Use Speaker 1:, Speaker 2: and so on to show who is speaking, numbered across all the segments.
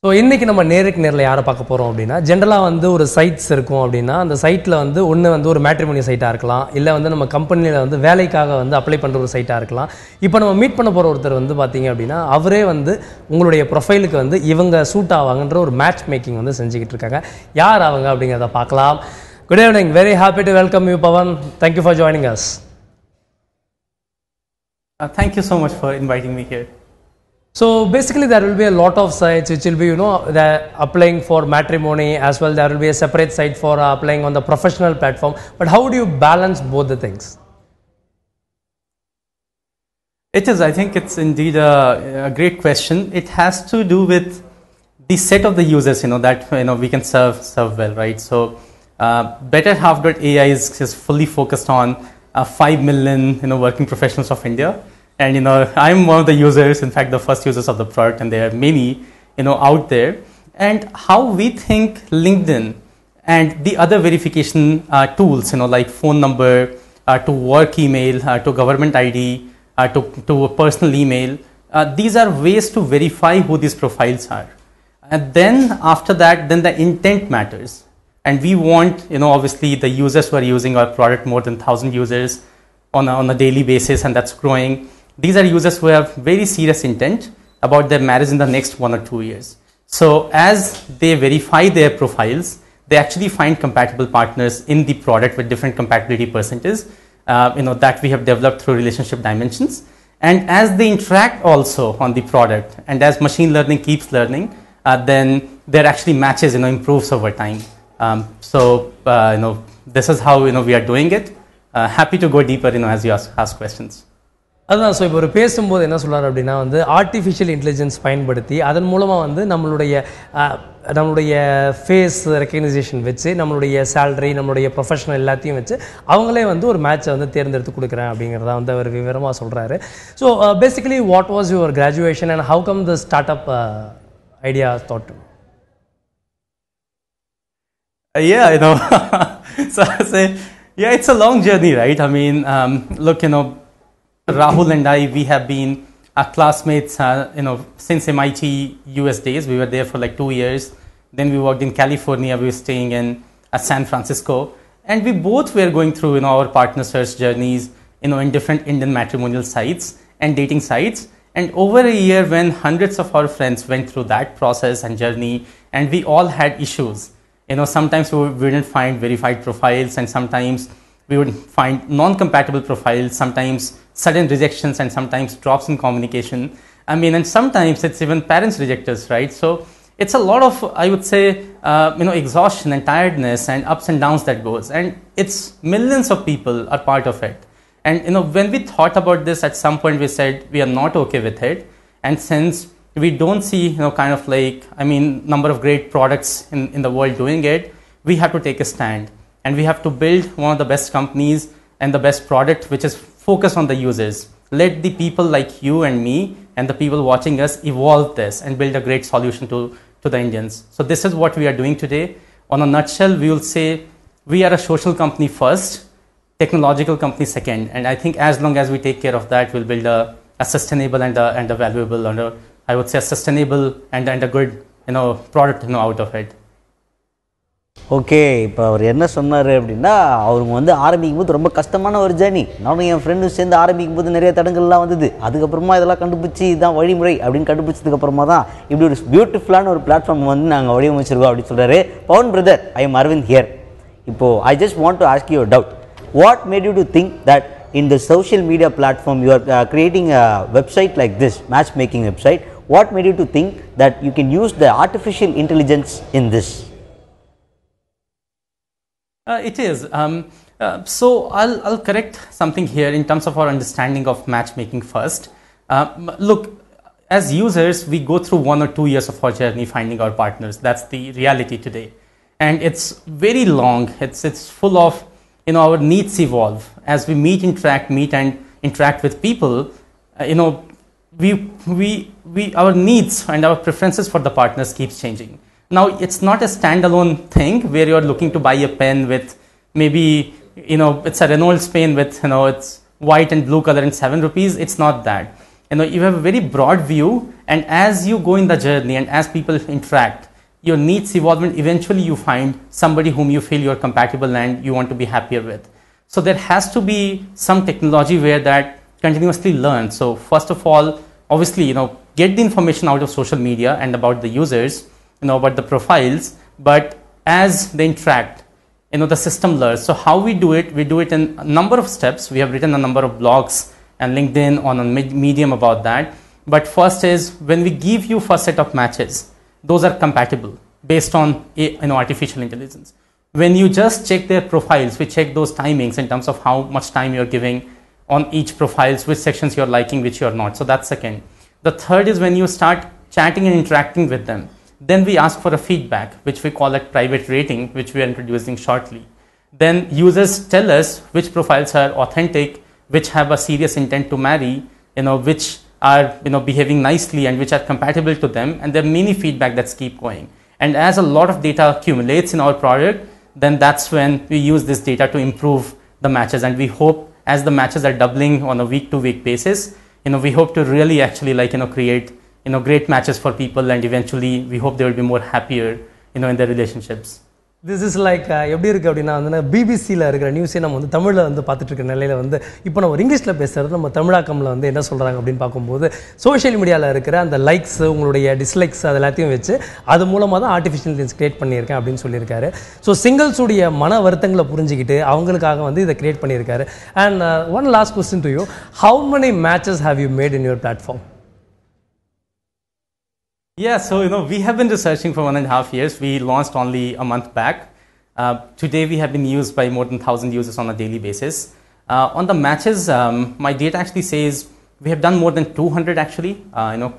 Speaker 1: So, இன்னைக்கு நம்ம நேருக்கு நேர்ல யாரை பார்க்க போறோம் அப்படினா ஜெனரலா வந்து ஒரு சைட்ஸ் இருக்கும் அப்படினா அந்த சைட்ல வந்து ஒன்னு வந்து ஒரு மேட்ரிமோனி சைட்டா இருக்கலாம் இல்ல வந்து நம்ம கம்பெனில வந்து வேலைக்காக வந்து அப்ளை பண்ற ஒரு சைட்டா இருக்கலாம். இப்போ நம்ம மீட் பண்ண போற ஒருத்தர் வந்து பாத்தீங்க அப்படினா அவரே வந்து உங்களுடைய ப்ரொஃபைலுக்கு வந்து இவங்க சூட் ஆவாங்கன்ற ஒரு மேட்ச் மேக்கிங் வந்து செஞ்சிட்டு இருக்காங்க. யார் அவங்க அப்படிங்கறத பார்க்கலாம். Good evening. Very happy to welcome you, Pawan. Thank you for joining us.
Speaker 2: Thank you so much for inviting me here.
Speaker 1: So basically there will be a lot of sites which will be, they're applying for matrimony as well. There will be a separate site for applying on the professional platform. But how do you balance both the things?
Speaker 2: It is, I think it's indeed a great question. It has to do with the set of the users, that we can serve well, right? So Betterhalf.ai is fully focused on 5 million working professionals of India. And I'm one of the users, in fact the first users of the product, and there are many out there. And how we think LinkedIn and the other verification tools, like phone number, to work email, to government ID, to a personal email, these are ways to verify who these profiles are. And then after that, then the intent matters. And we want, obviously the users who are using our product, more than 1,000 users on a daily basis, and that's growing. These are users who have very serious intent about their marriage in the next 1 or 2 years. So as they verify their profiles, they actually find compatible partners in the product with different compatibility percentages, that we have developed through relationship dimensions. And as they interact also on the product, and as machine learning keeps learning, then their actually matches, improves over time. This is how, we are doing it. Happy to go deeper, as you ask questions.
Speaker 1: அதான் so இப்போ ஒரு பேசும்போது என்ன சொல்கிறார் அப்படின்னா வந்து artificial intelligence பயன்படுத்தி அதன் மூலமாக வந்து நம்மளுடைய ஃபேஸ் ரெக்கக்னைசேஷன் வச்சு நம்மளுடைய சேலரி நம்மளுடைய ப்ரொஃபஷனல் எல்லாத்தையும் வச்சு அவங்களே வந்து ஒரு மேட்சை வந்து தேர்ந்தெடுத்து கொடுக்குறேன் அப்படிங்கிறத வந்து அவர் விவரமாக சொல்கிறாரு. So basically what was your graduation and how come the start up idea thought?
Speaker 2: It's a long journey, right? I mean, look, Rahul and I, we have been classmates, since MIT US days. We were there for like 2 years. Then we worked in California. We were staying in San Francisco. And we both were going through, our partner search journeys, in different Indian matrimonial sites and dating sites. And over a year, when hundreds of our friends went through that process and journey, and we all had issues. Sometimes we didn't find verified profiles, and sometimes we would find non-compatible profiles, sometimes sudden rejections, and sometimes drops in communication. And sometimes it's even parents reject us, right? So it's a lot of, I would say, exhaustion and tiredness and ups and downs that goes. And it's millions of people are part of it. And, when we thought about this, at some point we said we are not okay with it. And since we don't see, number of great products in the world doing it, we have to take a stand. And we have to build one of the best companies and the best product, which is focused on the users. Let the people like you and me and the people watching us evolve this and build a great solution to the Indians. So this is what we are doing today. On a nutshell, we will say we are a social company first, technological company second. And I think as long as we take care of that, we'll build a sustainable and a valuable, and I would say a sustainable and a good, product, out of it.
Speaker 3: Okay, இப்போ அவர் என்ன சொன்னார் அப்படின்னா, அவங்க வந்து ஆரம்பிக்கும் போது ரொம்ப கஷ்டமான ஒரு ஜேர்னி. நானும் என் ஃப்ரெண்டும் சேர்ந்து ஆரம்பிக்கும் போது நிறைய தடங்கள்லாம் வந்தது. அதுக்கப்புறமா இதெல்லாம் கண்டுபிடிச்சி இதுதான் வழிமுறை அப்படின்னு கண்டுபிடிச்சதுக்கப்புறமா தான் இப்படி ஒரு பியூட்டிஃபுல்லான ஒரு பிளாட்ஃபார்ம் வந்து நாங்கள் வடிவமைச்சிருக்கோம் அப்படின்னு சொல்கிறாரு. Pavan brother, I am Aravind here. இப்போது I just want to ask you a doubt. What made you to think that in the social media platform you are creating a website like this, matchmaking website? What made you to think that you can use the artificial intelligence in this?
Speaker 2: It is. So I'll correct something here in terms of our understanding of matchmaking first. Look, as users, we go through 1 or 2 years of our journey finding our partners. That's the reality today. And it's very long. It's full of, our needs evolve. As we meet and interact with people, our needs and our preferences for the partners keeps changing. Now, it's not a standalone thing where you're looking to buy a pen with maybe, it's a Renault pen with, it's white and blue color and 7 rupees. It's not that. you have a very broad view, and as you go in the journey and as people interact, your needs evolve, and eventually you find somebody whom you feel you're compatible and you want to be happier with. So there has to be some technology where that continuously learns. So first of all, obviously, get the information out of social media and about the users, about the profiles, but as they interact, the system learns. So how we do it in a number of steps. We have written a number of blogs and LinkedIn on a Medium about that. But first is when we give you first set of matches, those are compatible based on artificial intelligence. When you just check their profiles, we check those timings in terms of how much time you're giving on each profiles, which sections you're liking, which you're not. So that's second. The third is when you start chatting and interacting with them, then we ask for a feedback, which we call a private rating, which we are introducing shortly. Then users tell us which profiles are authentic, which have a serious intent to marry, which are behaving nicely and which are compatible to them, and there are many feedback that's keep going. And as a lot of data accumulates in our product, then that's when we use this data to improve the matches. And we hope as the matches are doubling on a week-to-week basis, we hope to really actually create great matches for people, and eventually we hope they will be more happier in their relationships.
Speaker 1: This is like எப்படி இருக்கு அப்படின்னா வந்து பிபிசியில் இருக்கிற நியூஸே நம்ம வந்து தமிழில் வந்து பார்த்துட்டு இருக்க நிலையில் வந்து இப்போ நம்ம ஒரு இங்கிலீஷில் பேசுகிறது நம்ம தமிழாக்கமில் வந்து என்ன சொல்கிறாங்க அப்படின்னு பார்க்கும்போது சோஷியல் மீடியாவில் இருக்கிற அந்த லைக்ஸ், உங்களுடைய டிஸ்லைக்ஸ், அது எல்லாத்தையும் வச்சு அது மூலமாக தான் ஆர்டிஃபிஷியல் இன்டெலிஜென்ஸ் கிரியேட் பண்ணியிருக்கேன் அப்படின்னு சொல்லியிருக்காரு. ஸோ சிங்கிள்ஸுடைய மன வருத்தங்களை புரிஞ்சுக்கிட்டு அவங்களுக்காக வந்து இதை கிரியேட் பண்ணியிருக்காரு. And one last question to you, how many matches have you made in your platform?
Speaker 2: Yeah, so we have been researching for 1.5 years. We launched only a month back. Today we have been used by more than 1,000 users on a daily basis. On the matches, my data actually says we have done more than 200 actually,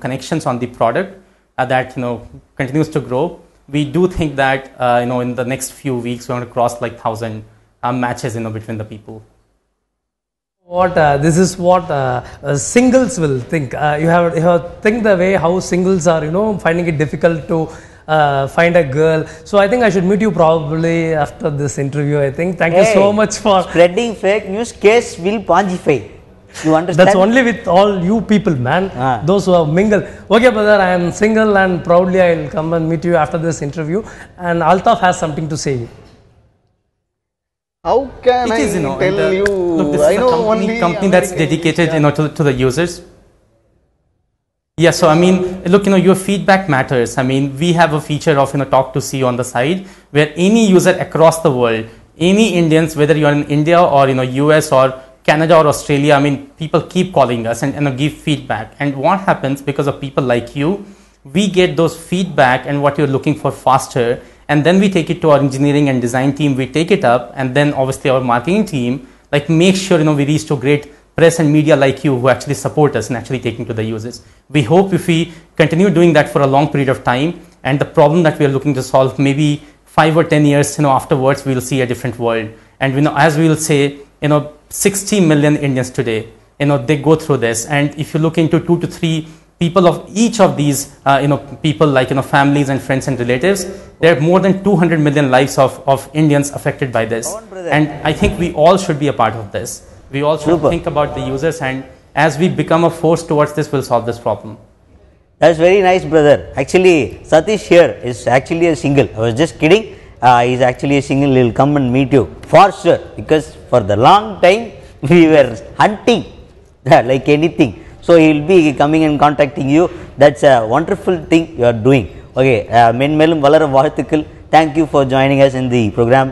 Speaker 2: connections on the product that continues to grow. We do think that in the next few weeks we want to cross like 1,000 matches between the people.
Speaker 1: This is what singles will think. You have think the way how singles are finding it difficult to find a girl. So I think I should meet you probably after this interview. I think thank you so much for
Speaker 3: spreading fake news. Case will pangify. You understand?
Speaker 1: That's only with all you people, man. Those who have mingled. Okay, brother, I am single and proudly I will come and meet you after this interview. And Altaf has something to say.
Speaker 4: How can I tell you?
Speaker 2: Look, this is a company that's dedicated to the users. Yeah, so I mean, look, your feedback matters. I mean, we have a feature of talk to see on the side, where any user across the world, any Indians, whether you are in India or US or Canada or Australia, I mean, people keep calling us and give feedback. And what happens because of people like you, we get those feedback and what you're looking for faster. And then we take it to our engineering and design team, we take it up, and then obviously our marketing team, make sure, we reach to great press and media like you who actually support us and actually taking to the users. We hope if we continue doing that for a long period of time, and the problem that we are looking to solve, maybe 5 or 10 years, afterwards, we will see a different world. And, as we will say, 60 million Indians today, they go through this. And if you look into 2 to 3 people of each of these, people like, families and friends and relatives, there are more than 200 million lives of Indians affected by this. And I think we all should be a part of this. We all should think about the users, and as we become a force towards this, we'll solve this problem.
Speaker 3: That's very nice, brother. Actually, Satish here is actually a single. I was just kidding. He's actually a single. He'll come and meet you for sure, because for the long time we were hunting like anything. So he will be coming and contacting you. That's a wonderful thing you are doing. Okay, மென்மேலும் வளர வாழ்த்துக்கள். Thank you for joining us in the program.